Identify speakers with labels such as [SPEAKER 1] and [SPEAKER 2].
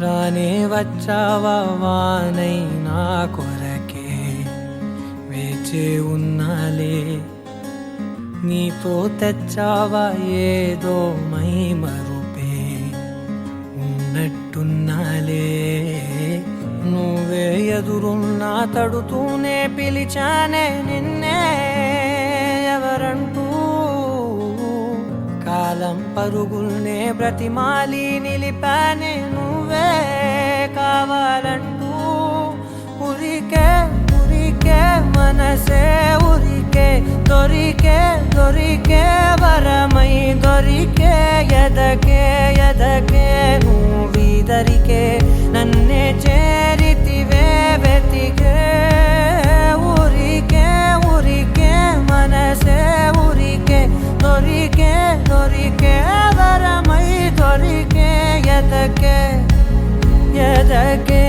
[SPEAKER 1] రానే వచ్చావా వానై నా కొరకే వేచే ఉన్నాలే నీతో తెచ్చావా ఏదో మై మరుపే ఉన్నట్టున్నాలే నువ్వే ఎదురున్నా తడుతూనే పిలిచానే నిన్నే ఎవరంటూ కాలం పరుగుల్నే బ్రతిమాలి నిలిపానే నువ్వే కావాలంటూ ఉరికే ఉరికే మనసే ఉరికే దొరికే దొరికే వరమై దొరికే ఎదకే ఎదకే నువ్విదరికే నన్నే చేరితివే వెతికే ఉరికే ఉరికే మనసే ఉరికే దొరికే దొరికే వరమై దొరికే ఎదకే ఎదకే